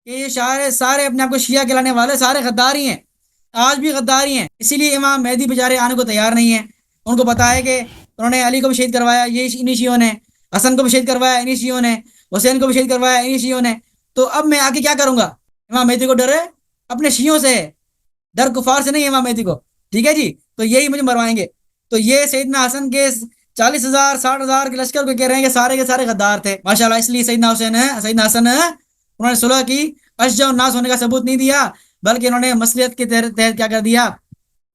کہ یہ سارے اپنے آپ کو شیعہ کہلانے والے سارے غداری ہیں، آج بھی غداری ہیں، اسی لیے امام مہدی بیچارے آنے کو تیار نہیں ہیں۔ ان کو پتا ہے کہ انہوں نے علی کو بھی شہید کروایا یہ انہی شیعوں نے، حسن کو بھی شہید کروایا انہی شیعوں نے، حسین کو بھی شہید کروایا انہی شیعوں نے، تو اب میں آگے کیا کروں گا؟ امام مہدی کو ڈر ہے اپنے شیعوں سے، ڈر کفار سے نہیں ہے امام مہدی کو، ٹھیک ہے جی، تو یہی مجھے مروائیں گے۔ تو یہ سیدنا حسن کے 40,000 60,000 کے لشکر کو کہہ رہے ہیں کہ سارے کے سارے غدار تھے ماشاءاللہ، اس لیے سیدنا حسن انہوں نے صلح کی، اشجع الناس ہونے کا ثبوت نہیں دیا، بلکہ انہوں نے مصلحت کے تحت کیا کر دیا،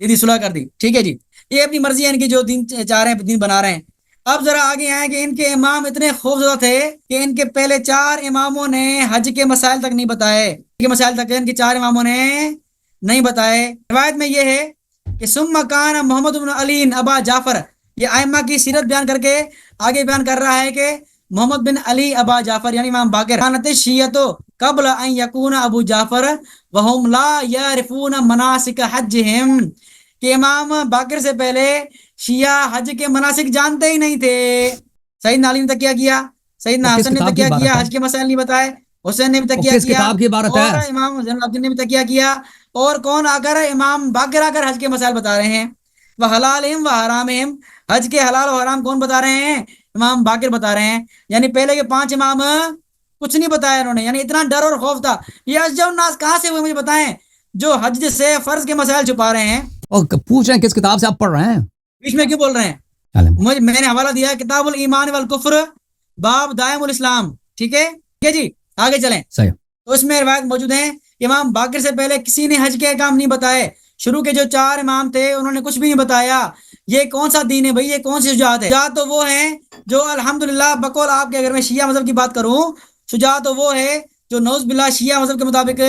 یہ صلح کر دی، ٹھیک ہے جی۔ یہ اپنی مرضی ہے ان کی، جو دین چاہ رہے ہیں دین بنا رہے ہیں۔ اب ذرا آگے آئیں کہ ان کے امام اتنے خوفزدہ تھے کہ ان کے پہلے 4 اماموں نے حج کے مسائل تک نہیں بتائے، کے مسائل تک ان کے 4 اماموں نے نہیں بتائے۔ روایت میں یہ ہے کہ ثم کان محمد بن علی ابا جعفر، یہ ائمہ کی سیرت بیان کر کے آگے بیان کر رہا ہے کہ محمد بن علی ابا جعفر یعنی امام باقر، کانت الشیعۃ قبل ان یکون ابو جعفر وهم لا یعرفون مناسک حجہم، کہ امام باقر سے پہلے شیعہ حج کے مناسک جانتے ہی نہیں تھے۔ سیدنا علی نے تکیہ کیا، سیدنا حسن نے تکیہ کیا، حج کے مسائل نہیں بتائے، حسین نے بھی تکیہ کیا، اور امام زین العابدین نے بھی تکیہ کیا، اور کون آ کر امام باقر آ کر حج کے مسائل بتا رہے ہیں، وحلالہم وحرامہم، حج کے حلال و حرام کون بتا رہے ہیں؟ امام باقر بتا رہے ہیں۔ یعنی پہلے کے 5 امام کچھ نہیں بتایا انہوں نے، یعنی اتنا ڈر اور خوف تھا۔ یہ اشجع الناس کہاں سے ہوئے مجھے بتائیں جو حج سے فرض کے مسائل چھپا رہے ہیں؟ اور پوچھ رہے ہیں کس کتاب سے آپ پڑھ رہے ہیں؟ بیچ میں کیوں بول رہے ہیں؟ میں نے حوالہ دیا ہے کتاب الایمان والکفر باب دائم الاسلام، ٹھیک ہے جی، آگے چلیں۔ صحیح۔ تو اس میں روایت موجود ہیں کہ امام باقر سے پہلے کسی نے حج کے احکام نہیں بتائے، شروع کے جو 4 امام تھے انہوں نے کچھ بھی نہیں بتایا۔ یہ کون سا دین ہے بھائی؟ یہ کون سی شجاعت ہے؟ شجاعت تو وہ ہیں جو الحمدللہ بقول آپ کے، اگر میں شیعہ مذہب کی بات کروں، شجاعت تو وہ ہے جو نعوذ باللہ شیعہ مذہب کے مطابق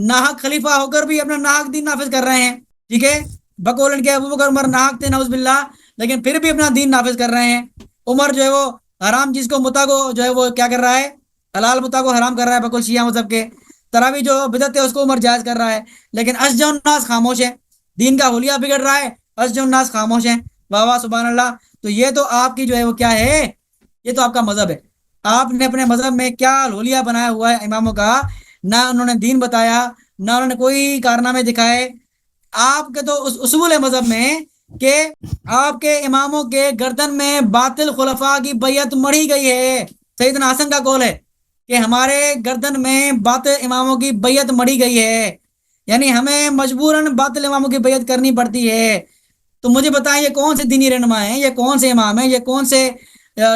ناحق خلیفہ ہو کر بھی اپنا ناحق دین نافذ کر رہے ہیں، ٹھیک ہے، بقول ان کے ابو بکر عمر ناحق تھے نعوذ باللہ، لیکن پھر بھی اپنا دین نافذ کر رہے ہیں۔ عمر جو ہے وہ حرام چیز کو متع کو جو ہے وہ کیا کر رہا ہے؟ حلال متع کو حرام کر رہا ہے بقول شیعہ مذہب کے۔ تراویح جو بدعت ہے اس کو عمر جائز کر رہا ہے، لیکن اشجع الناس خاموش ہے، دین کا حلیہ بگڑ رہا ہے، اشجع الناس خاموش ہیں۔ واہ واہ سبحان اللہ۔ تو یہ تو آپ کی جو ہے وہ کیا ہے؟ یہ تو آپ کا مذہب ہے۔ آپ نے اپنے مذہب میں کیا حلیہ بنایا ہوا ہے اماموں کا؟ نہ انہوں نے دین بتایا، نہ انہوں نے کوئی کارنامے دکھائے۔ آپ کے تو اصول ہے مذہب میں کہ آپ کے اماموں کے گردن میں باطل خلفاء کی بیعت مڑی گئی ہے۔ سیدنا حسن کا قول ہے کہ ہمارے گردن میں باطل اماموں کی بیعت مڑی گئی ہے، یعنی ہمیں مجبوراً باطل اماموں کی بیعت کرنی پڑتی ہے۔ تو مجھے بتائیں یہ کون سے دینی رہنما ہیں، یہ کون سے امام ہیں، یہ کون سے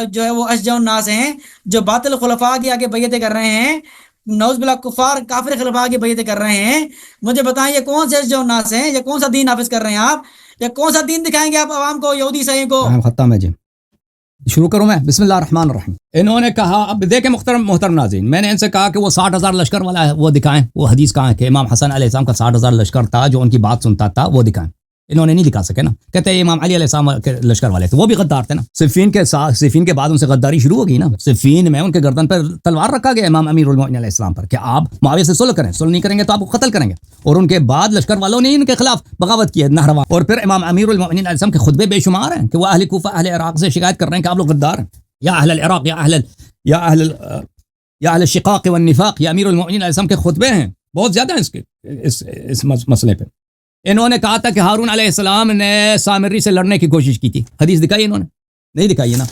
جو ہے وہ اشجع الناس ہیں جو باطل خلفاء کی آگے بیعتیں کر رہے ہیں، نعوذ باللہ کفار کافر خلفاء کی بیعتیں کر رہے ہیں؟ مجھے بتائیں یہ کون سے اشجع الناس ہیں، یہ کون سا دین نافذ کر رہے ہیں آپ؟ یہ کون سا دین دکھائیں گے آپ عوام کو، یہودی عیسائی کو؟ ختم ہے جی، شروع کروں میں؟ بسم اللہ الرحمن الرحیم۔ انہوں نے کہا، اب دیکھیں محترم ناظرین، میں نے ان سے کہا کہ وہ 60,000 لشکر والا ہے وہ دکھائیں، وہ حدیث کہاں ہے کہ امام حسن علیہ السلام کا 60,000 لشکر تھا جو ان کی بات سنتا تھا، وہ دکھائیں۔ انہوں نے نہیں دکھا سکے نا، کہتے ہیں امام علی علیہ السلام کے لشکر والے تھے، وہ بھی غدار تھے نا۔ صفین کے بعد ان سے غداری شروع ہو گئی نا، صفین میں ان کے گردن پر تلوار رکھا گیا امام امیر المؤمنین علیہ السلام پر کہ آپ معاویہ سے صلح کریں، صلح نہیں کریں گے تو آپ کو قتل کریں گے، اور ان کے بعد لشکر والوں نے ان کے خلاف بغاوت کی ہے نہروان۔ اور پھر امام امیر المؤمنین علیہ السلام کے خطبے بے شمار ہیں کہ وہ اہل کوفہ اہل عراق سے شکایت کر رہے ہیں کہ آپ لوگ غدار ہیں، یا اہل العراق یا اہل الشقاق والنفاق، یا امیر المؤمنین علیہ السلام کے خطبے ہیں بہت زیادہ ہیں اس مسئلے پہ۔ انہوں نے کہا تھا کہ ہارون علیہ السلام نے سامری سے لڑنے کی کوشش کی تھی، حدیث دکھائی انہوں نے؟ نہیں دکھائی ہے نا،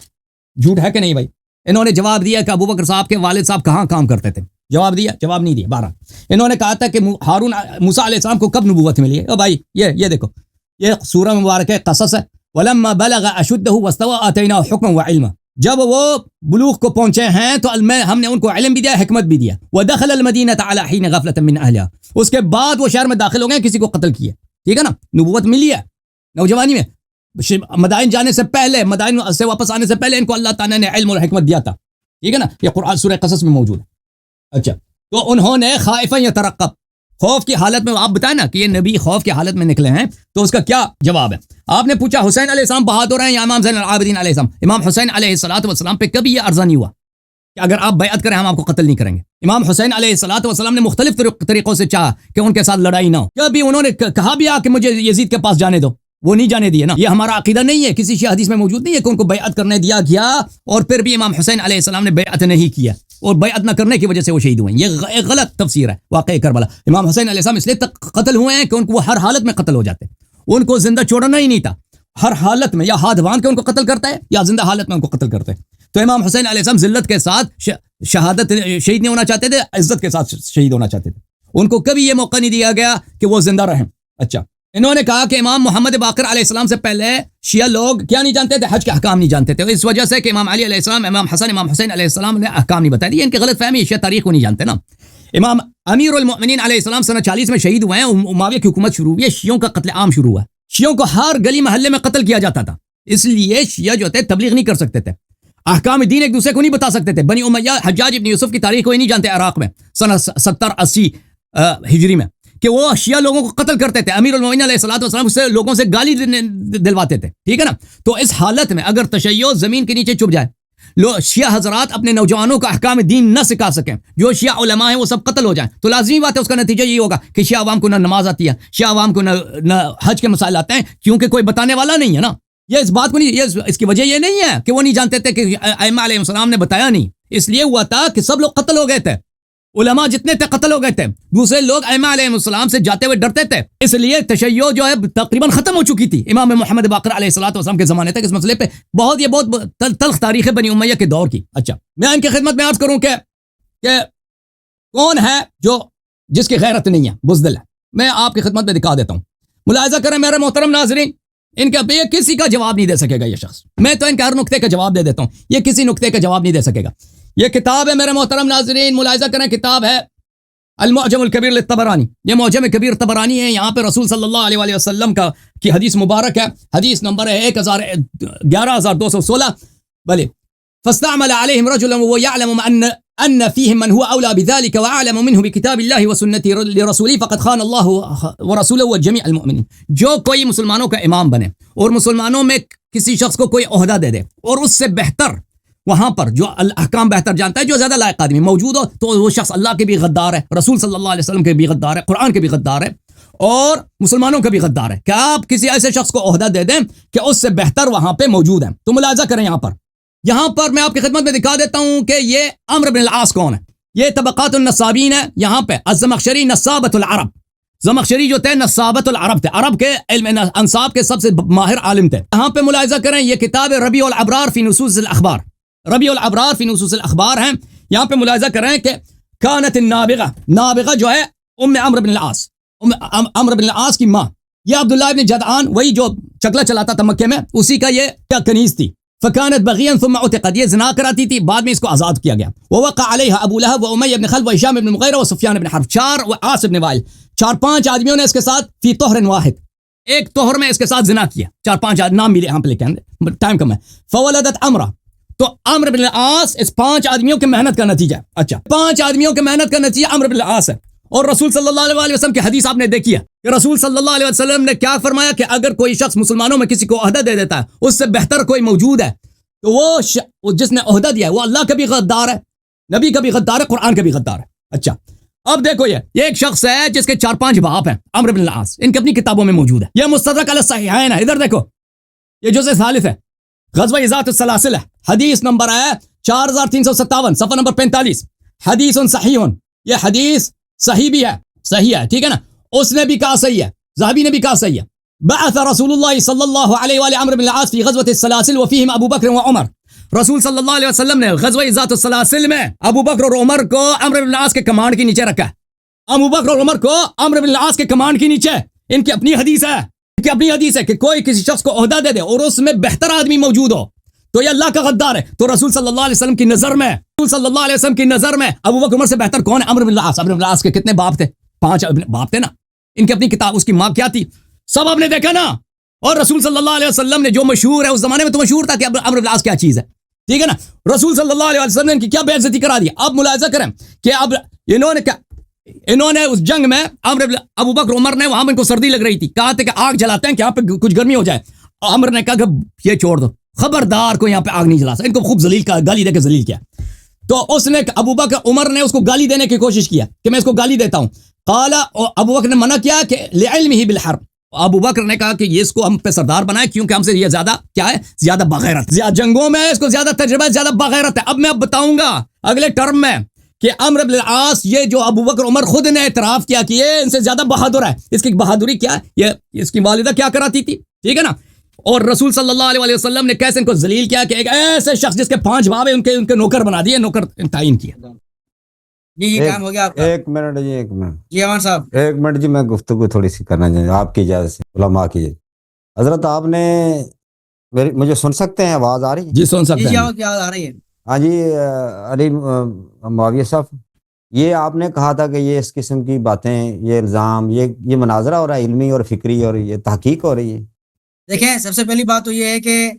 جھوٹ ہے کہ نہیں بھائی؟ انہوں نے جواب دیا کہ ابو بکر صاحب کے والد صاحب کہاں کام کرتے تھے، جواب دیا؟ جواب نہیں دیا۔ بہرحال انہوں نے کہا تھا کہ ہارون موسیٰ علیہ السلام کو کب نبوت ملی ہے؟ او بھائی یہ دیکھو، یہ سورہ مبارکہ قصص ہے، وَلَمَّا بَلَغَ أَشُدَّهُ وَاسْتَوَىٰ آتَيْنَاهُ حُكْمًا وَعِلْمًا، جب وہ بلوغ کو پہنچے ہیں تو ہم نے ان کو علم بھی دیا، حکمت بھی دیا۔ وَدَخَلَ الْمَدِينَةَ عَلَىٰ حِينِ غَفْلَةٍ مِّنْ أَهْلِهَا، اس کے بعد وہ شہر میں داخل ہو گئے، کسی کو قتل کیا، ٹھیک ہے نا، نبوت ملی ہے نوجوانی میں، مدائن جانے سے پہلے، مدائن سے واپس آنے سے پہلے ان کو اللہ تعالیٰ نے علم اور حکمت دیا تھا، ٹھیک ہے نا، یہ قرآن سورہ قصص میں موجود ہے۔ اچھا، تو انہوں نے خائفا یترقب، خوف کی حالت میں، آپ بتائیں نا کہ یہ نبی خوف کی حالت میں نکلے ہیں، تو اس کا کیا جواب ہے؟ آپ نے پوچھا حسین علیہ السلام بہادر ہیں یا امام زین العابدین علیہ السلام؟ امام حسین علیہ السلام پہ کبھی یہ عرضہ نہیں ہوا کہ اگر آپ بیعت کریں ہم آپ کو قتل نہیں کریں گے۔ امام حسین علیہ السلام نے مختلف طریقوں سے چاہا کہ ان کے ساتھ لڑائی نہ ہو، کبھی انہوں نے کہا بھی کہ مجھے یزید کے پاس جانے دو، وہ نہیں جانے دیے نا۔ یہ ہمارا عقیدہ نہیں ہے، کسی شیعہ حدیث میں موجود نہیں ہے کہ ان کو بیعت کرنے دیا گیا اور پھر بھی امام حسین علیہ السلام نے بیعت نہیں کیا۔ اور بیعت نہ کرنے کی وجہ سے وہ شہید ہوئے ہیں. یہ ایک غلط تفسیر ہے واقعی کربلا. امام حسین علیہ السلام اس لیے قتل ہوئے ہیں کہ ان کو وہ ہر حالت میں قتل ہو جاتے, ان کو زندہ چھوڑنا ہی نہیں تھا. ہر حالت میں یا ہاتھ باندھ کے ان کو قتل کرتا ہے یا زندہ حالت میں ان کو قتل کرتے ہیں. تو امام حسین علیہ السلام ذلت کے ساتھ شہادت شہید نہیں ہونا چاہتے تھے, عزت کے ساتھ شہید ہونا چاہتے تھے. ان کو کبھی یہ موقع نہیں دیا گیا کہ وہ زندہ رہیں. اچھا, انہوں نے کہا کہ امام محمد باقر علیہ السلام سے پہلے شیعہ لوگ کیا نہیں جانتے تھے, حج کے احکام نہیں جانتے تھے. اس وجہ سے کہ امام علی علیہ السلام, امام حسن, امام حسین علیہ السلام نے احکام نہیں بتائے. یہ ان کی غلط فہمی ہے, شیعہ تاریخ کو نہیں جانتے نا. امام امیر المؤمنین علیہ السلام سنہ 40 میں شہید ہوئے ہیں. معاویہ کی حکومت شروع ہوئی ہے, شیعوں کا قتل عام شروع ہوا. شیعوں کو ہر گلی محلے میں قتل کیا جاتا تھا. اس لیے شیعہ جو تھے تبلیغ نہیں کر سکتے تھے, احکام دین ایک دوسرے کو نہیں بتا سکتے تھے. بنی امیہ حجاج ابن یوسف کی تاریخ کو ہی نہیں جانتے عراق میں سنہ 70-80 ہجری میں, کہ وہ شیعہ لوگوں کو قتل کرتے تھے. امیر المومنین علیہ الصلوۃ والسلام سے لوگوں سے گالی دلواتے تھے. ٹھیک ہے نا. تو اس حالت میں اگر تشیع زمین کے نیچے چھپ جائے, شیعہ حضرات اپنے نوجوانوں کو احکام دین نہ سکھا سکیں, جو شیعہ علماء ہیں وہ سب قتل ہو جائیں, تو لازمی بات ہے اس کا نتیجہ یہ ہوگا کہ شیعہ عوام کو نہ نماز آتی ہے, شیعہ عوام کو نہ حج کے مسائل آتے ہیں, کیونکہ کوئی بتانے والا نہیں ہے نا. یہ اس بات کو نہیں, یہ اس کی وجہ یہ نہیں ہے کہ وہ نہیں جانتے تھے, کہ ائمہ علیہ السلام نے بتایا نہیں. اس لیے ہوا تھا کہ سب لوگ قتل ہو گئے تھے, علماء جتنے تھے قتل ہو گئے تھے, دوسرے لوگ ائمہ علیہ السلام سے جاتے ہوئے ڈرتے تھے. اس لیے تشیع جو ہے تقریباً ختم ہو چکی تھی امام محمد باقر علیہ الصلوۃ والسلام کے زمانے تک. اس مسئلے پہ بہت تلخ تاریخ ہے بنی امیہ کے دور کی. اچھا, میں ان کی خدمت میں عرض کروں کہ کون ہے جو جس کی غیرت نہیں ہے, بزدل ہے. میں آپ کی خدمت میں دکھا دیتا ہوں. ملاحظہ کریں میرے محترم ناظرین, ان کا یہ کسی کا جواب نہیں دے سکے گا یہ شخص. میں تو ان کے ہر نقطے کا جواب دے دیتا ہوں, یہ کسی نقطے کا جواب نہیں دے سکے گا. یہ کتاب ہے میرے محترم ناظرین, ملاحظہ کریں, کتاب ہے المعجم الکبیر للطبرانی. یہ معجم کبیر طبرانی ہے. یہاں پہ رسول صلی اللہ علیہ وسلم کی حدیث مبارک ہے. حدیث نمبر ہے 11216. بلے فاستعمل عليهم رجلا ويعلم ان فيهم من هو اولى بذلك واعلم منه بكتاب الله وسنه لرسوله فقد خان الله ورسوله وجميع المؤمنين. جو کوئی مسلمانوں کا امام بنے اور مسلمانوں میں کسی شخص کو کوئی عہدہ دے دے اور اس سے بہتر وہاں پر جو احکام بہتر جانتا ہے, جو زیادہ لائق آدمی موجود ہو, تو وہ شخص اللہ کے بھی غدار ہے, رسول صلی اللہ علیہ وسلم کے بھی غدار ہے, قرآن کے بھی غدار ہے, اور مسلمانوں کا بھی غدار ہے. کہ آپ کسی ایسے شخص کو عہدہ دے دیں کہ اس سے بہتر وہاں پہ موجود ہیں. تو ملاحظہ کریں, یہاں پر میں آپ کی خدمت میں دکھا دیتا ہوں کہ یہ عمرو بن العاص کون ہے. یہ طبقات النصابین ہے. یہاں پہ الزمخشری نصابت العرب, زمخشری جو تھے نصابت العرب تھے, عرب کے علم انصاب کے سب سے ماہر عالم تھے. یہاں پہ ملاحظہ کریں, یہ کتاب ربیع الابرار فی نصوص الاخبار, ربیع الابرار فی نصوص الاخبار ہیں. یہاں پہ ملاحظہ کریں کہ کانت النابغہ, نابغہ جو ہے ام عمرو بن العاص, عمرو بن العاص کی ماں. یہ عبداللہ ابن جدعان, وہی جو چکلا چلاتا تھا مکے میں, اسی کا یہ کنیز تھی. فکانت بغیا ثم اعتقد, یہ زنا کراتی تھی, بعد میں اس کو آزاد کیا گیا. ووقع علیہا ابو لہب وامیہ بن خلف وہشام بن مغیرہ وسفیان بن حرب, 4 عاص بن وائل, 4-5 آدمیوں نے اس کے ساتھ فی طہر واحد, ایک طہر میں اس کے ساتھ زنا کیا. 4-5 نام ملے یہاں پہ, لے کے ٹائم کم ہے. فولدت عمرہ, تو عمرو بن العاص اس 5 آدمیوں کے محنت کا نتیجہ. اچھا, 5 آدمیوں کے محنت کا نتیجہ عمرو بن العاص ہے. اور رسول صلی اللہ علیہ وسلم کی حدیث آپ نے دیکھی ہے کہ رسول صلی اللہ علیہ وسلم نے کیا فرمایا کہ اگر کوئی شخص مسلمانوں میں کسی کو عہدہ دے دیتا ہے, اس سے بہتر کوئی موجود ہے, تو وہ جس نے عہدہ دیا ہے وہ اللہ کا بھی غدار ہے, نبی کا بھی غدار ہے, قرآن کا بھی غدار ہے. اچھا, اب دیکھو, یہ ایک شخص ہے جس کے 4-5 باپ ہیں, عمرو بن العاص, ان کی اپنی کتابوں میں موجود ہے. یہ مستدرک علی الصحیحین ہے. ادھر دیکھو, یہ جزء ثالث ہے, غزوہ ذات السلاسل ہے. حدیث نمبر ہے 4357, صفحہ نمبر 45. حدیث صحیح, یہ حدیث صحیح بھی ہے, صحیح ہے, ٹھیک ہے نا. اس نے بھی کہا صحیح ہے, ذہبی نے بھی کہا صحیح ہے. بعث رسول اللہ صلی اللہ علیہ وآلہ عمرو بن العاص فی غزوۃ السلاسل وفیہم ابو بکر و عمر. رسول صلی اللہ علیہ وسلم نے غزوہ ذات السلاسل میں ابو بکر اور عمر کو عمرو بن العاص کے کمانڈ کے نیچے رکھا ہے. ابو بکر اور عمر کو عمرو بن العاص کے کمانڈ کے نیچے. ان کی اپنی حدیث ہے, کہ کوئی کسی شخص کو عہدہ دے دے اور اس میں بہتر آدمی موجود ہو تو یہ اللہ کا غدار ہے. تو رسول صلی اللہ علیہ وسلم کی نظر میں ابو بکر عمر سے بہتر کون ہے؟ عمرو بن العاص. عمرو بن العاص کے کتنے باپ تھے؟ 5 باپ تھے نا. ان کی اپنی کتاب, اس کی ماں کیا تھی, سب آپ نے دیکھا نا. اور رسول صلی اللہ علیہ وسلم نے جو مشہور ہے, اس زمانے میں تو مشہور تھا کہ عمرو بن العاص کیا چیز ہے, ٹھیک ہے نا. رسول صلی اللہ علیہ وسلم نے ان کی کیا بے عزتی کرا دی. اب ملاحظہ کریں کہ اب انہوں نے اس جنگ میں ابو بکر عمر نے, وہاں ان کو سردی لگ رہی تھی, کہا تھا کہ آگ جلاتے ہیں کہ یہاں پہ کچھ گرمی ہو جائے. عمر نے کہا کہ یہ چھوڑ دو, خبردار کو یہاں پہ آگ نہیں جلا سکتا. ان کو خوب گالی دے کے ذلیل کیا. تو اس نے ابو بکر عمر نے اس کو گالی دینے کی کوشش کیا کہ میں اس کو گالی دیتا ہوں. قال, ابو بکر نے منع کیا کہ لعلمہ بالحرب, ابو بکر نے کہا کہ یہ اس کو ہم پہ سردار بنائے کیونکہ ہم سے یہ زیادہ کیا ہے، زیادہ بغیرت، زیادہ جنگوں میں اس کو زیادہ تجربہ ہے، زیادہ بغیرت ہے. اب میں بتاؤں گا اگلے ٹرم میں کہ عمرو بن العاص، یہ جو ابو بکر عمر خود نے اعتراف کیا کہ یہ ان سے زیادہ بہادر ہے. اس کی بہادری کیا ہے، یہ اس کی والدہ کیا کراتی تھی، ٹھیک ہے نا. اور رسول صلی اللہ علیہ وسلم نے کیسے ان کو ذلیل کیا کہ ایک ایسے شخص جس کے 5 باپ ہیں ان کے نوکر بنا دیے، نوکر تعین کیا. جی یہ کام ہو گیا آپ کا. ایک منٹ جی، ایک منٹ جی امان صاحب. ایک منٹ جی، میں گفتگو تھوڑی سی کرنا چاہوں آپ کی اجازت سے، علماء کی اجازت. حضرت آپ نے مجھے سن سکتے ہیں؟ آواز آ رہی ہے؟ جی سن سکتے جی ہیں. آواز کیا آ رہی ہے؟ ہاں جی. علی معاویہ صاحب، یہ آپ نے کہا تھا کہ یہ اس قسم کی باتیں، یہ الزام، یہ مناظرہ ہو رہا ہے علمی اور فکری، اور یہ تحقیق ہو رہی ہے. دیکھیں سب سے پہلی بات تو یہ ہے کہ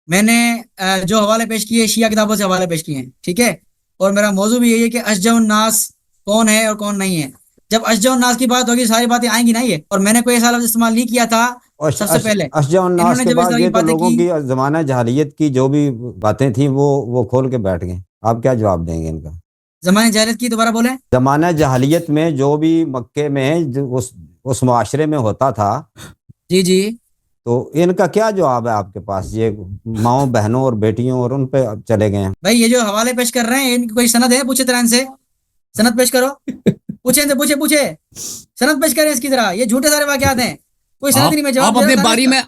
میں نے جو حوالے پیش کیے شیعہ کتابوں سے حوالے پیش کیے ہیں، ٹھیک ہے. اور میرا موضوع بھی یہی ہے کہ اشجع الناس کون ہے اور کون نہیں ہے. جب اشجع الناس کی بات ہوگی ساری باتیں آئیں گی نہیں ہے. اور میں نے کوئی ایسا لفظ استعمال نہیں کیا تھا سب سے پہلے. اشجع الناس انہوں نے کے جب اس بعد طرح کی یہ تو باتیں لوگوں کی، کی زمانہ جہالیت کی جو بھی باتیں تھیں وہ کھول کے بیٹھ گئے. آپ کیا جواب دیں گے ان کا؟ زمانے جاہلیت کی دوبارہ بولیں. زمانہ جہالیت میں جو بھی مکے میں اس معاشرے میں ہوتا تھا، جی جی تو ان کا کیا جواب ہے آپ کے پاس؟ یہ ماؤں بہنوں اور بیٹیوں اور ان پہ چلے گئے ہیں. بھائی یہ جو حوالے پیش کر رہے ہیں ان کی کوئی سند ہے؟ پوچھے طرح سے سند پیش کرو. پوچھے ان سے پوچھے سند پیش کریں اس کی طرح. یہ جھوٹے سارے واقعات ہیں، کوئی سند نہیں. میں جواب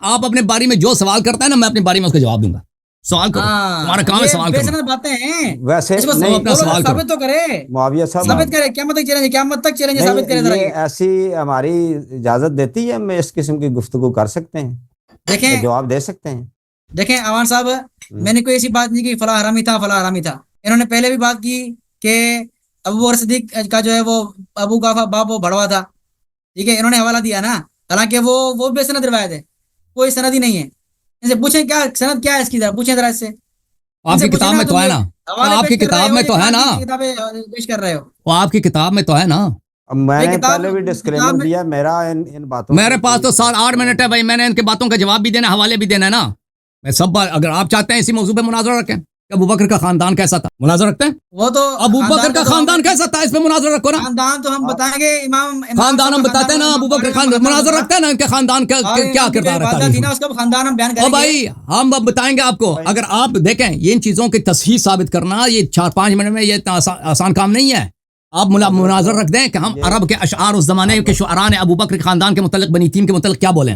آپ اپنے باری میں جو سوال کرتا ہے نا، میں اپنی باری میں اس کا جواب دوں گا. سوال کرو، تمہارا کام ہے سوال بے کرنا. سند باتیں ہیں. ویسے اس کو نہیں، اپنا سوال کرو. ثابت تو کرے، معاویہ صاحب، ثابت کرے. قیامت تک چیلنج ثابت کرے ذرا. یہ ایسی ہماری اجازت دیتی ہے، ہم اس قسم کی گفتگو کر سکتے ہیں، دیکھیں جواب دے سکتے ہیں. دیکھیں امان صاحب، میں نے کوئی ایسی بات نہیں کی فلاں حرامی تھا فلاں حرامی تھا. انہوں نے پہلے بھی بات کی کہ ابو بکر صدیق کا جو ہے وہ ابو کا باپ وہ بڑوا تھا، ٹھیک ہے. انہوں نے حوالہ دیا نا، حالانکہ وہ بے سند روایت ہے، کوئی سند ہی نہیں ہے. ان سے پوچھیں کیا سند کیا ہے اس کی، ذرا پوچھیں ذرا اس سے. آپ کی کتاب میں تو ہے نا، آپ کی کتاب میں تو ہے نا، کتابیں پیش کر رہے ہو. وہ آپ کی کتاب میں تو ہے نا. اب میں نے کتاب- پہلے بھی ڈسکلیمر کتاب میں- دیا میرا ان باتوں میرے پاس تو 7-8 منٹ ہے بھائی. میں نے ان کے باتوں کا جواب بھی دینا، حوالے بھی دینا ہے نا. میں سب بات، اگر آپ چاہتے ہیں اسی موضوع پہ مناظرہ رکھیں کہ ابو بکر کا خاندان کیسا تھا، مناظرہ رکھتے ہیں. وہ تو ابو بکر کا خاندان کیسا تھا، اس پہ مناظرہ رکھو نا. خاندان تو ہم بتائیں گے. امام خاندان ہم بتاتے ہیں نا، ابو بکر خاندان مناظرہ رکھتے ہیں نا، ان کے خاندان کا کیا کردار ہے تاریخ میں. اس کا خاندان ہم بیان کریں او گے. بھائی ہم اب بتائیں گے آپ کو. اگر آپ دیکھیں یہ ان چیزوں کی تصحیح ثابت کرنا یہ 4-5 منٹ میں یہ اتنا آسان کام نہیں ہے. آپ مناظر رکھ دیں کہ ہم عرب کے اشعار اس زمانے کے شعراء نے ابو بکر کے خاندان کے متعلق، بنی تیم کے متعلق کیا بولیں.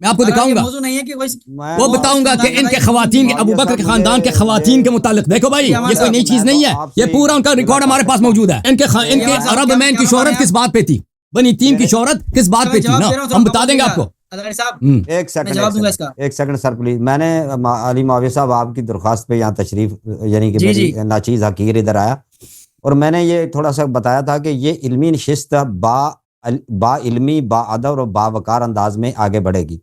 میں آپ کو دکھاؤں گا، موضوع نہیں ہے کہ وہ بتاؤں گا کہ ان کے خواتین، ابو بکر کے خاندان کے خواتین کے متعلق. دیکھو بھائی یہ کوئی نئی چیز نہیں ہے، یہ پورا ان کا ریکارڈ ہمارے پاس موجود ہے. ان کے عرب میں ان کی شہرت کس بات پہ تھی، بنی تیم کی شہرت کس بات پہ تھی نا، ہم بتا دیں گے آپ کو. ایک سیکنڈ سر پلیز. میں نے علی معاویہ صاحب آپ کی درخواست پہ یہاں تشریف، یعنی کہ میری ناچیز حقیر ادھر آیا، اور میں نے یہ تھوڑا سا بتایا تھا کہ یہ علمی نشست با علمی، با ادب اور با وقار انداز میں آگے بڑھے گی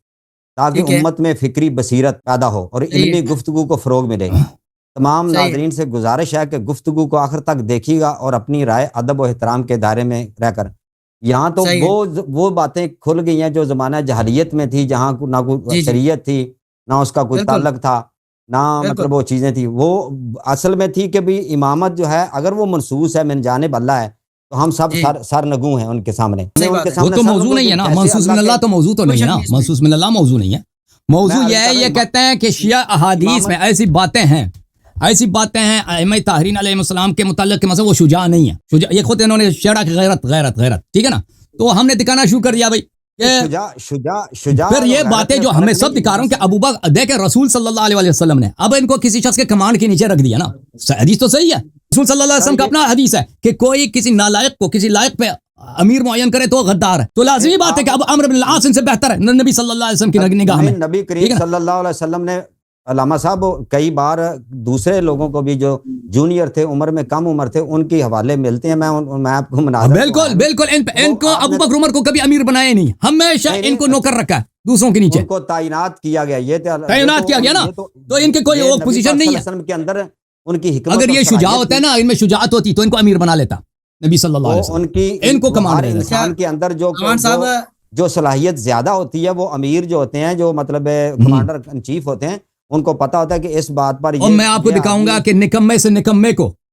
تاکہ امت میں فکری بصیرت پیدا ہو اور علمی گفتگو کو فروغ ملے. تمام ناظرین سے گزارش ہے کہ گفتگو کو آخر تک دیکھیے گا اور اپنی رائے ادب و احترام کے دائرے میں رہ کر. یہاں تو وہ باتیں کھل گئی ہیں جو زمانہ جہالیت میں تھی، جہاں نہ کوئی شریعت تھی، نہ اس کا کوئی تعلق تھا، نہ مطلب وہ چیزیں تھی. وہ اصل میں تھی کہ بھی امامت جو ہے اگر وہ منصوص ہے من جانب اللہ ہے تو ہم سب سر نگو ہیں ان کے سامنے. وہ تو موضوع نہیں ہے نا، منصوص من اللہ تو موضوع تو نہیں ہے نا، منصوص من اللہ موضوع نہیں ہے. موضوع یہ ہے، یہ کہتے ہیں کہ شیعہ احادیث میں ایسی باتیں ہیں ائمہ طاہرین علیہ السلام کے متعلق کہ مثلا وہ شجاع نہیں ہے. یہ خود انہوں نے شیعہ کی غیرت ٹھیک ہے نا. تو ہم نے دکھانا شروع کر دیا بھائی شجاع. پھر یہ باتیں جو ہمیں سب دکھا رہا ہوں کہ ابو بکر دیکھیں رسول صلی اللہ علیہ وسلم نے اب ان کو کسی شخص کے کمانڈ کے نیچے رکھ دیا نا. حدیث تو صحیح ہے، رسول صلی اللہ علیہ وسلم کا اپنا حدیث ہے کہ کوئی کسی نالائق کو کسی لائق پہ امیر معین کرے تو غدار ہے. تو لازمی بات ہے کہ اب عمرو بن العاص ان سے بہتر ہے نبی صلی اللہ علیہ وسلم کی نگاہ میں. نبی کریم صلی اللہ علیہ وسلم نے علامہ صاحب کئی بار دوسرے لوگوں کو بھی جو جونیئر تھے، عمر میں کم عمر تھے، ان کی حوالے ملتے ہیں. میں آپ کو بالکل ان کو ابو بکر عمر کو کبھی امیر بنایا نہیں، ہمیشہ ان کو نوکر رکھا ہے دوسروں کے نیچے، ان کو تعینات کیا گیا. یہ تعینات کیا گیا نا، تو ان کے کوئی اور پوزیشن نہیں ہے کے اندر. ان کی حکمت اگر یہ شجاع ہوتا ہے نا، ان میں شجاعت ہوتی تو ان کو امیر بنا لیتا نبی صلی اللہ علیہ وسلم. ان کو کمانڈ انسان کے اندر جو صلاحیت زیادہ ہوتی ہے وہ امیر جو ہوتے ہیں، جو مطلب کمانڈر ان چیف ہوتے ہیں، ان کو پتا ہوتا ہے کہ اس بات پر. اور میں آپ کو دکھاؤں گا کہ نکمے سے نکمے کو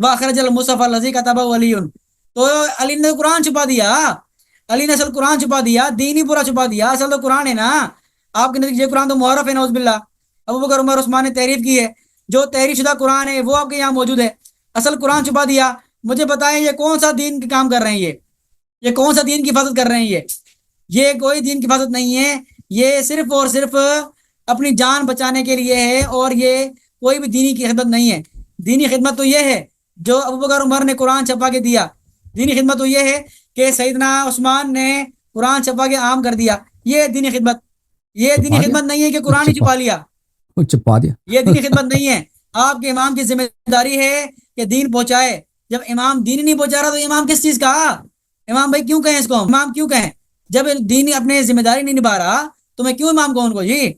واخرج المصحف الذی کتبہ علی، تو علی نے قرآن چھپا دیا، علی نے اصل قرآن چھپا دیا، دین ہی پورا چھپا دیا، اصل تو قرآن ہے نا آپ کے نزدیک، یہ قرآن تو محرف ہے نعوذ باللہ، ابو بکر عمر عثمان نے تحریف کی ہے، جو تحریف شدہ قرآن ہے وہ آپ کے یہاں موجود ہے، اصل قرآن چھپا دیا۔ مجھے بتائیں یہ کون سا دین کے کام کر رہے ہیں، یہ کون سا دین کی حفاظت کر رہے ہیں؟ یہ کوئی دین کی حفاظت نہیں ہے، یہ صرف اور صرف اپنی جان بچانے کے لیے ہے، اور یہ کوئی بھی دینی کی خدمت نہیں ہے۔ دینی خدمت تو یہ ہے جو ابو بکر عمر نے قرآن چھپا کے دیا، دینی خدمت تو یہ ہے کہ سیدنا عثمان نے قرآن چھپا کے عام کر دیا، یہ دینی خدمت، یہ دینی خدمت نہیں ہے کہ قرآن ہی چھپا لیا، چھپا دیا، یہ دینی خدمت نہیں ہے۔ آپ کے امام کی ذمہ داری ہے کہ دین پہنچائے، جب امام دین نہیں پہنچا رہا تو امام کس چیز کا؟ امام بھائی کیوں کہیں اس کو امام کیوں کہیں؟ جب دین اپنے ذمہ داری نہیں نبھا رہا تو میں کیوں امام کہوں ان کو؟ جی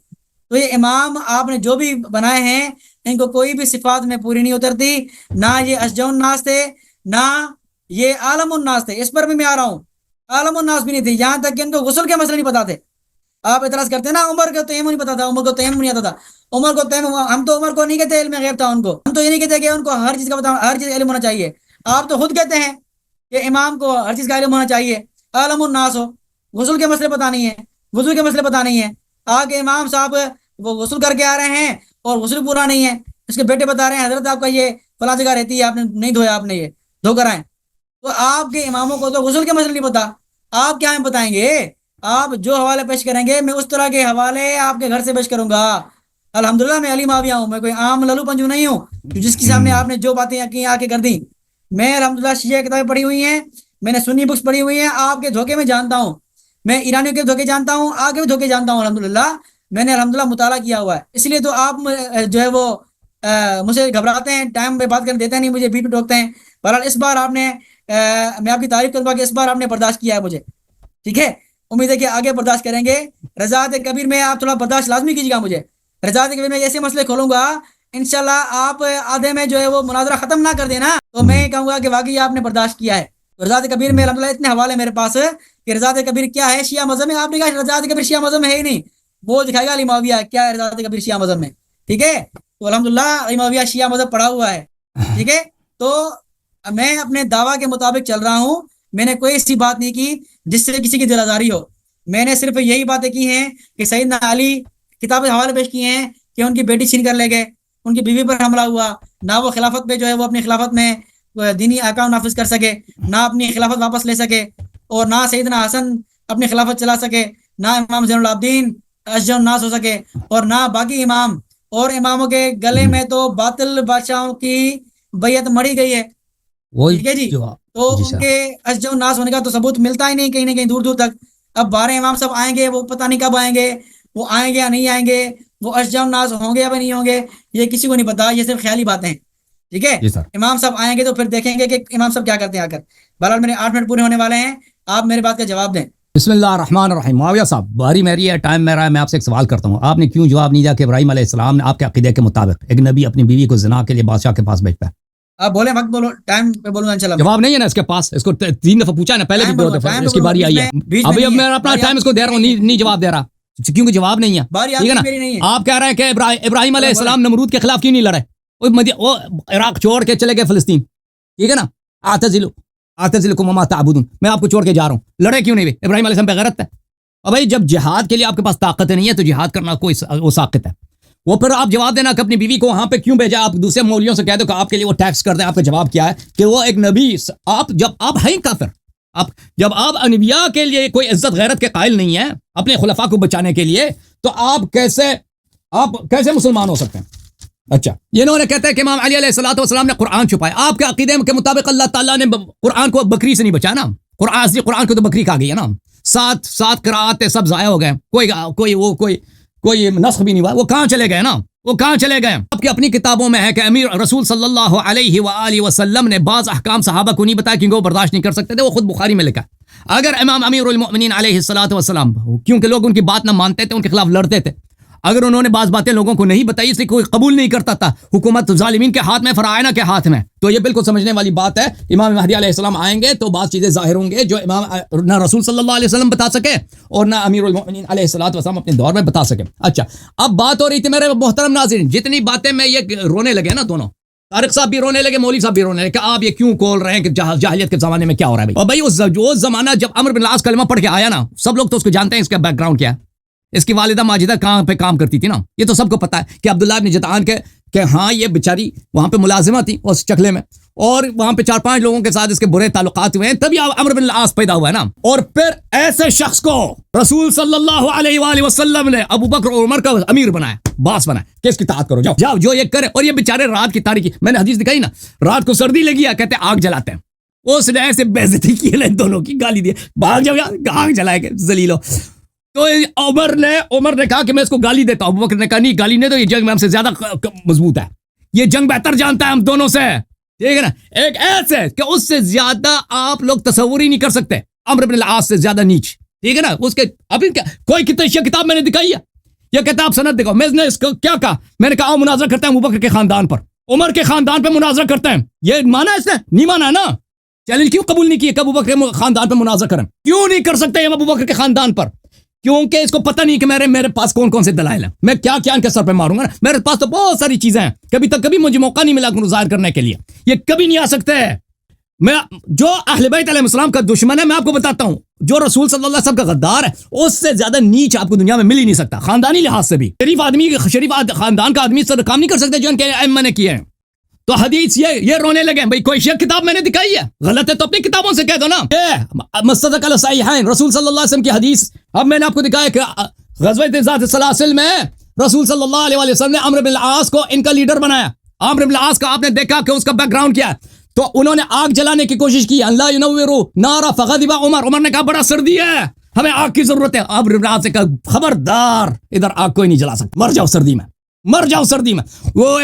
تو یہ امام آپ نے جو بھی بنائے ہیں ان کو کوئی بھی صفات میں پوری نہیں اترتی، نہ یہ اشجع الناس تھے، نہ یہ عالم الناس تھے، اس پر بھی میں آ رہا ہوں، عالم الناس بھی نہیں تھے، یہاں تک کہ ان کو غسل کے مسئلے نہیں پتا تھے۔ آپ اعتراض کرتے ہیں نا عمر کو تیمم نہیں پتا تھا، عمر کو تیمم نہیں آتا تھا، عمر کو تیمم، ہم تو عمر کو نہیں کہتے علم غیب تھا ان کو، ہم تو یہ نہیں کہتے کہ ان کو ہر چیز کا پتا، ہر چیز علم ہونا چاہیے، آپ تو خود کہتے ہیں کہ امام کو ہر چیز کا علم ہونا چاہیے، عالم الناس ہو، غسل کے مسئلے پتا نہیں ہے، وضو کے مسئلے پتا نہیں ہے، آگے امام صاحب وہ غسل کر کے آ رہے ہیں اور غسل پورا نہیں ہے، اس کے بیٹے بتا رہے ہیں حضرت آپ کا یہ فلاں جگہ رہتی ہے، آپ نے نہیں دھویا، آپ نے یہ دھو کر آئے، تو آپ کے اماموں کو تو غسل کے مسئلے نہیں پتا، آپ کیا ہمیں بتائیں گے؟ آپ جو حوالے پیش کریں گے میں اس طرح کے حوالے آپ کے گھر سے پیش کروں گا۔ الحمدللہ میں علی معاویہ ہوں، میں کوئی عام للو پنجو نہیں ہوں جس کے سامنے آپ نے جو باتیں کی آ کے کر دی۔ میں الحمدللہ شیعہ کتابیں پڑھی ہوئی ہیں، میں نے سنی بکس پڑھی ہوئی ہیں، آپ کے دھوکے میں جانتا ہوں، میں ایرانیوں کے دھوکے جانتا ہوں، آگے بھی دھوکے جانتا ہوں، الحمدللہ میں نے الحمدللہ مطالعہ کیا ہوا ہے، اس لیے تو آپ جو ہے وہ مجھ سے گھبراتے ہیں، ٹائم پہ بات کرنے دیتے نہیں، مجھے بیچ میں ٹوکتے ہیں۔ بہرحال اس بار آپ نے میں آپ کی تعریف کروں گا کہ اس بار آپ نے برداشت کیا ہے مجھے، ٹھیک ہے، امید ہے کہ آگے برداشت کریں گے۔ رضاعت کبیر میں آپ تھوڑا برداشت لازمی کیجیے گا مجھے، رضاعت کبیر میں ایسے مسئلے کھولوں گا انشاءاللہ آپ آدھے میں جو ہے وہ مناظرہ ختم نہ کر دینا تو میں کہوں گا کہ واقعی آپ نے برداشت کیا ہے۔ رضاعت کبیر میں الحمدللہ اتنے حوالے میرے پاس کہ رضاعت کبیر کیا ہے شیعہ مذہب میں، آپ نے کہا رضاعت کبیر شیعہ مذہب میں ہے ہی نہیں، وہ دکھائے گا علی معاویہ کیا ہے رضاعت کبیر شیعہ مذہب میں، ٹھیک ہے، تو الحمدللہ علی معاویہ شیعہ مذہب پڑھا ہوا ہے، ٹھیک ہے، تو میں اپنے دعویٰ کے مطابق چل رہا ہوں، میں نے کوئی ایسی بات نہیں کی جس سے کسی کی دل آزاری ہو، میں نے صرف یہی باتیں کی ہیں کہ سیدنا علی کتاب حوالے پیش کیے ہیں کہ ان کی بیٹی چھین کر لے گئے، ان کی بیوی پر حملہ ہوا، نہ وہ خلافت پہ جو ہے وہ اپنی خلافت میں دینی احکام نافذ کر سکے، نہ اپنی خلافت واپس لے سکے، اور نہ سیدنا حسن اپنی خلافت چلا سکے، نہ امام زین العابدین اشجع الناس ہو سکے، اور نہ باقی امام، اور اماموں کے گلے میں تو باطل بادشاہوں کی بیعت مڑی گئی ہے، ٹھیک ہے جی، تو ان کے اشجع الناس ہونے کا تو ثبوت ملتا ہی نہیں کہیں نہ کہیں دور دور تک۔ اب 12 امام صاحب آئیں گے، وہ پتہ نہیں کب آئیں گے، وہ آئیں گے یا نہیں آئیں گے، وہ اشجع الناس ہوں گے یا نہیں ہوں گے، یہ کسی کو نہیں پتا، یہ صرف خیالی باتیں ہیں، ٹھیک ہے، امام صاحب آئیں گے تو پھر دیکھیں گے کہ امام صاحب کیا کرتے ہیں آ کر۔ بہرحال میرے 8 منٹ پورے ہونے والے ہیں، آپ میری بات کا جواب دیں۔ بسم اللہ الرحمن الرحیم۔ معاویہ صاحب باری میری ہے، ٹائم میرا ہے، میں آپ سے ایک سوال کرتا ہوں، آپ نے کیوں جواب نہیں دیا کہ ابراہیم علیہ السلام نے آپ کے عقیدے کے مطابق ایک نبی اپنی بیوی کو زنا کے لیے بادشاہ کے پاس بھیجتا ہے؟ آپ بولیں، وقت بولو، ٹائم پہ بولوں گا انشاءاللہ۔ جواب نہیں ہے نا اس کے پاس، اس کو 3 دفعہ پوچھا ہے نا، پہلے بھی 2 دفعہ، اس کی باری آئی ہے، ابھی اب میں اپنا ٹائم اس کو دے رہا ہوں، نہیں جواب دے رہا کیونکہ جواب نہیں ہے، ٹھیک ہے نا۔ آپ کہہ رہے ہیں کہ ابراہیم علیہ السلام نمرود کے خلاف کیوں نہیں لڑے، وہ عراق چھوڑ کے چلے گئے فلسطین، ٹھیک ہے نا، اعتزلکم وما تعبدون، میں آپ کو چھوڑ کے جا رہا ہوں، لڑے کیوں نہیں ہوئے؟ ابراہیم علیہ السلام پہ غیرت ہے، اور بھائی جب جہاد کے لیے آپ کے پاس طاقت نہیں ہے تو جہاد کرنا کوئی وہ ساقط ہے، وہ پھر آپ جواب دینا کہ اپنی بیوی کو وہاں پہ کیوں بھیجا، آپ دوسرے مولویوں سے کہہ دو کہ آپ کے لیے وہ ٹیکس کر دیں، آپ کا جواب کیا ہے کہ وہ ایک نبی، جب آپ ہیں کافر، جب آپ انبیاء کے لیے کوئی عزت غیرت کے قائل نہیں ہیں اپنے خلفاء کو بچانے کے لیے، تو آپ کیسے مسلمان ہو سکتے ہیں؟ اچھا، یہ انہوں نے کہتے ہیں کہ امام علی علیہ الصلوۃ والسلام نے قرآن چھپایا، آپ کے عقیدے کے مطابق اللہ تعالیٰ نے قرآن کو بکری سے نہیں بچایا نا، قرآن کو تو بکری کھا گئی ہے نا، 7 قراءات سب ضائع ہو گئے، کوئی نسخ بھی نہیں ہوا، وہ کہاں چلے گئے نا، وہ کہاں چلے گئے؟ آپ کی اپنی کتابوں میں ہے کہ امیر رسول صلی اللہ علیہ وآلہ وسلم نے بعض احکام صحابہ کو نہیں بتایا کیونکہ وہ برداشت نہیں کر سکتے تھے، وہ خود بخاری میں لکھا۔ اگر امام امیر المؤمنین علیہ الصلوۃ والسلام، کیونکہ لوگ ان کی بات نہ مانتے تھے، ان کے خلاف لڑتے تھے، اگر انہوں نے بعض باتیں لوگوں کو نہیں بتائی، اس لیے کوئی قبول نہیں کرتا تھا، حکومت ظالمین کے ہاتھ میں، فرعونہ کے ہاتھ میں، تو یہ بالکل سمجھنے والی بات ہے۔ امام مہدی علیہ السلام آئیں گے تو بعض چیزیں ظاہر ہوں گے جو امام نہ رسول صلی اللہ علیہ وسلم بتا سکے اور نہ امیر المؤمنین علیہ الصلوۃ والسلام اپنے دور میں بتا سکے۔ اچھا، اب بات ہو رہی تھی میرے محترم ناظرین، جتنی باتیں میں یہ رونے لگے نا دونوں، طارق صاحب بھی رونے لگے, مولوی صاحب بھی رونے لگے کہ آپ یہ کیوں کھول رہے ہیں کہ جاہلیت کے زمانے میں کیا ہو رہا ہے بھائی. اور بھائی اس زمانہ جب عمرو بن العاص کلمہ پڑھ کے آیا نا, سب لوگ تو اس کو جانتے ہیں اس کا بیک گراؤنڈ کیا ہے. اس کی والدہ ماجدہ کہاں پہ کام کرتی تھی نا, یہ تو سب کو پتا ہے کہ عبداللہ بن جدعان کے کہ ہاں یہ بیچاری وہاں پہ ملازمہ تھی اس چکلے میں, اور وہاں پہ 4-5 لوگوں کے ساتھ اس کے برے تعلقات ہوئے ہیں, تبھی عمرو بن العاص پیدا ہوا ہے نا. اور پھر ایسے شخص کو رسول صلی اللہ علیہ وآلہ وسلم نے ابو بکر اور عمر کا امیر بنایا, باس بنایا کہ اس کی اطاعت کرو, جاؤ جاؤ جو یہ کرے. اور یہ بیچارے رات کی تاریکی, میں نے حدیث دکھائی نا, رات کو سردی لگی ہے, کہتے آگ جلاتے ہیں. اس نے ایسے بےعزتی کی نا دونوں کی, گالی دی, بھاگ جاؤ یار, آگ جلائے گے ذلیلو. تو عمر نے کہا کہ میں اس کو گالی دیتا ہوں. ابو بکر نے کہا نہیں گالی نہیں دو, یہ جنگ میں ہم سے زیادہ مضبوط ہے, یہ جنگ بہتر جانتا ہے ہم دونوں سے, ٹھیک ہے نا. ایک ایسے کہ اس سے زیادہ آپ لوگ تصور ہی نہیں کر سکتے, عمرو بن العاص سے زیادہ نیچ, ٹھیک ہے نا. اس کے ابھی کوئی کتاب میں نے دکھائی ہے, یہ کتاب سند دکھاؤ. میں نے اس کو کیا کہا, میں نے کہا مناظرہ کرتے ہیں ابو بکر کے خاندان پر, عمر کے خاندان پہ مناظرہ کرتے ہیں. یہ مانا اس نے نہیں مانا نا, چیلنج کیوں قبول نہیں کیا کہ ابو بکر کے خاندان پہ مناظرہ کریں, کیوں نہیں کر سکتے ہم ابو بکر کے خاندان پر؟ کیونکہ اس کو پتہ نہیں کہ میرے پاس کون کون سے دلائل ہیں, میں کیا ان کے سر پہ ماروں گا. میرے پاس تو بہت ساری چیزیں ہیں, کبھی مجھے موقع نہیں ملا ظاہر کرنے کے لیے, یہ کبھی نہیں آ سکتے. میں جو اہل بیت علیہ السلام کا دشمن ہے, میں آپ کو بتاتا ہوں, جو رسول صلی اللہ علیہ وسلم کا غدار ہے, اس سے زیادہ نیچ آپ کو دنیا میں مل ہی نہیں سکتا. خاندانی لحاظ سے بھی شریف خاندان کا آدمی سے کام نہیں کر سکتے جو ان کے ائمہ نے کیے ہیں. تو حدیث یہ رونے لگے بھائی, کوئی شیخ کتاب میں نے دکھائی ہے, غلط ہے تو اپنی کتابوں سے کہہ دو نا. مصدق علی صحیحین رسول صلی اللہ علیہ وسلم کی حدیث, اب میں نے آپ کو دکھایا کہ غزوہ ذات السلاسل میں رسول صلی اللہ علیہ وسلم نے عمرو بن العاص کو ان کا لیڈر بنایا. عمرو بن العاص کا آپ نے دیکھا کہ اس کا بیک گراؤنڈ کیا ہے, تو انہوں نے آگ جلانے کی کوشش کی, اللہ ینوروا نارا فغضب عمر نے کہا بڑا سردی ہے, ہمیں آگ کی ضرورت ہے. عمرو بن العاص نے کہا خبردار, ادھر آگ کوئی نہیں جلا سکتا, مر جاؤ سردی میں. وہ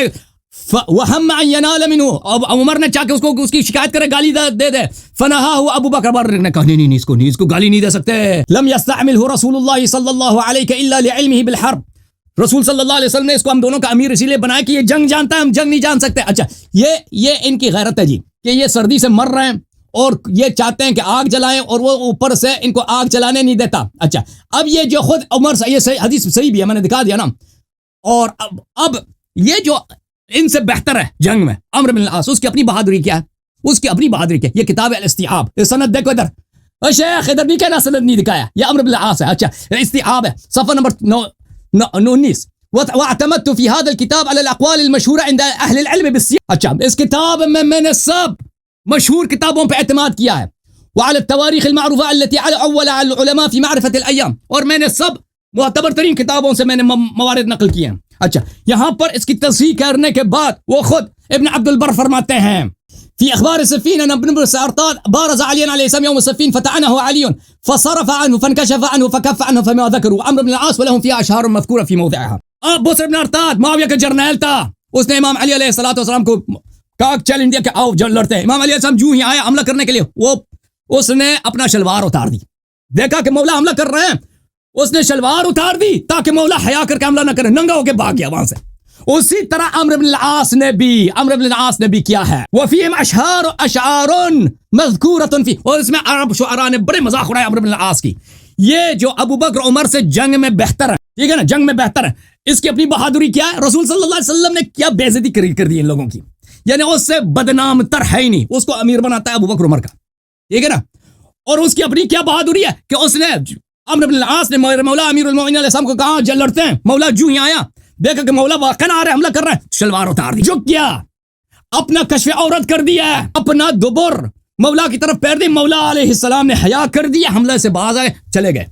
وہم ان ینال منہ, اب عمر نے چاہ کے اس کی شکایت کرے, گالی دے دے. فنہاہ ابو بکر نے کہا نہیں اس کو گالی نہیں دے سکتے. لم یستعملہ رسول اللہ صلی اللہ علیہ الا لعلمہ بالحرب, رسول صلی اللہ علیہ وسلم نے اس کو ہم دونوں کا امیر اسی لیے بنایا کہ یہ جنگ جانتا ہے, ہم جنگ نہیں جان سکتے. اچھا یہ ان کی غیرت ہے جی, کہ یہ سردی سے مر رہے ہیں اور یہ چاہتے ہیں کہ آگ جلائیں, اور وہ اوپر سے ان کو آگ جلانے نہیں دیتا. اچھا اب یہ جو خود عمر سے, یہ حدیث صحیح بھی ہے, میں نے دکھا دیا نا. اور اب یہ جو ان سے بہتر ہے جنگ میں عمرو بن العاص, اس کی اپنی بہادری کیا ہے, یہ کتاب ہے الاستیعاب, سند دیکھو ادھر, شیخ ادھر نہیں کہنا سند نہیں دکھایا, یہ عمرو بن العاص ہے. اچھا استیعاب ہے, صفحہ نمبر 19, واعتمدت في هذا الكتاب على الاقوال المشهوره عند اهل العلم بالسياق. اچھا اس کتاب میں نے سب مشہور کتابوں پہ اعتماد کیا ہے, وعلى التواريخ المعروفه التي اول العلماء في معرفه الايام, اور میں نے سب معتبر ترین کتابوں سے میں نے موارد نقل کیے ہیں. اچھا یہاں پر اس کی تصحیح کرنے کے بعد وہ خود ابن عبد البر فرماتے ہیں في اخبار السفين ان ابن سارطان بارز علي عليه السلام يوم السفين فتعنه علي فصرف عنه فانكشف عنه فكف عنه فما ذكروا عمرو بن العاص ولهم فيها اشهار مذكوره في موضعها. اب بصر بن ارطاد معاویہ کا جرنیل تھا, اس نے امام علی علیہ الصلوۃ والسلام کو کہا چیلنج دیا کہ آؤ لڑتے ہیں. امام علی علیہ السلام جو ہی آیا حملہ کرنے کے لیے, اس نے اپنا شلوار اتار دی, دیکھا کہ مولا حملہ کر رہے ہیں, اس نے شلوار اتار دی تاکہ مولا حیا کر کے حملہ نہ کرے, ننگا ہو کے بھاگ گیا وہاں سے. اسی طرح عمرو بن العاص نے بھی کیا ہے, وفیہم اشعار مذکورۃ فی, اور اس میں عرب شعراء نے بڑے مذاق اڑائے عمرو بن العاص کی. یہ جو ابو بکر عمر سے جنگ میں بہتر ہے, ٹھیک ہے نا, جنگ میں بہتر ہے, اس کی اپنی بہادری کیا ہے, رسول صلی اللہ علیہ وسلم نے کیا بے عزتی کر دی ان لوگوں کی, یعنی اس سے بدنام تر ہے ہی نہیں, اس کو امیر بناتا ہے ابو بکر عمر کا, ٹھیک ہے نا. اور اس کی اپنی کیا بہادری ہے کہ اس نے عمرو بن العاص نے مولا امیر المومنین علیہ السلام کو کہا جل لڑتے ہیں, مولا جو ہی آیا دیکھا کہ مولا واقعا آ رہے حملہ کر رہے ہیں, شلوار اتار دی, جو کیا اپنا کشف عورت کر دیا, اپنا دبر مولا کی طرف پھیر دی. مولا علیہ السلام نے حیا کر دیا, حملے سے باز آئے, چلے گئے.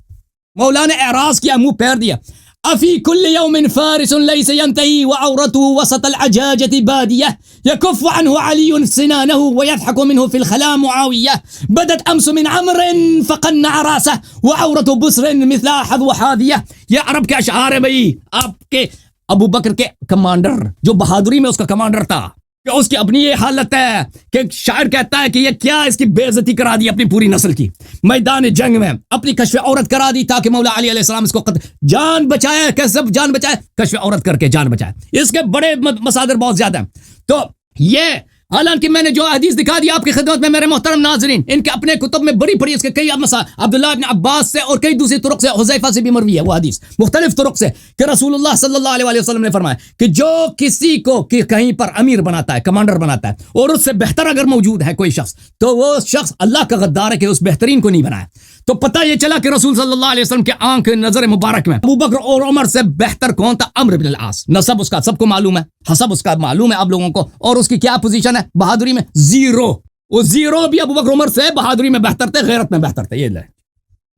مولا نے اعراض کیا, منہ پھیر دیا. افی کل یوم فارس لیس ینتہی وعورته وسط العجاجة بادیہ یکف عنه علی سنانه ویضحک منه في الخلا معاویہ بدت امس من عمر فقنع راسه وعورة بسر مثل حذو حاذیہ. یہ عرب کے اشعار ہے بھئی, آپ کے ابو بکر کے کمانڈر, جو بہادری میں اس کا کمانڈر تھا, کہ اس کی اپنی یہ حالت ہے کہ شاعر کہتا ہے کہ یہ کیا اس کی بے عزتی کرا دی اپنی پوری نسل کی, میدان جنگ میں اپنی کشف عورت کرا دی تاکہ مولا علی علیہ السلام اس کو جان بچائے, کیسے جان بچائے, کشف عورت کر کے جان بچائے. اس کے بڑے مصادر بہت زیادہ ہیں. تو یہ حالانکہ میں نے جو حدیث دکھا دی آپ کی خدمت میں میرے محترم ناظرین، ان کے اپنے کتب میں بڑی پڑی، اس کے کئی عبداللہ بن عباس سے اور کئی دوسری طرق سے، حذیفہ سے بھی مروی ہے وہ حدیث مختلف طرق سے، کہ رسول اللہ صلی اللہ علیہ وسلم نے فرمایا کہ جو کسی کو کہیں پر امیر بناتا ہے، کمانڈر بناتا ہے، اور اس سے بہتر اگر موجود ہے کوئی شخص، تو وہ شخص اللہ کا غدار ہے کہ اس بہترین کو نہیں بنایا۔ تو پتہ یہ چلا کہ رسول صلی اللہ علیہ وسلم کے آنکھ نظر مبارک میں ابو بکر اور عمر سے بہتر کون تھا؟ عمرو بن العاص۔ نسب اس کا سب کو معلوم ہے، حسب اس کا معلوم ہے آپ لوگوں کو، اور اس کی کیا پوزیشن ہے بہادری میں؟ زیرو۔ وہ زیرو بھی ابو بکر عمر سے بہادری میں بہتر تھے، غیرت میں بہتر تھے۔ یہ لے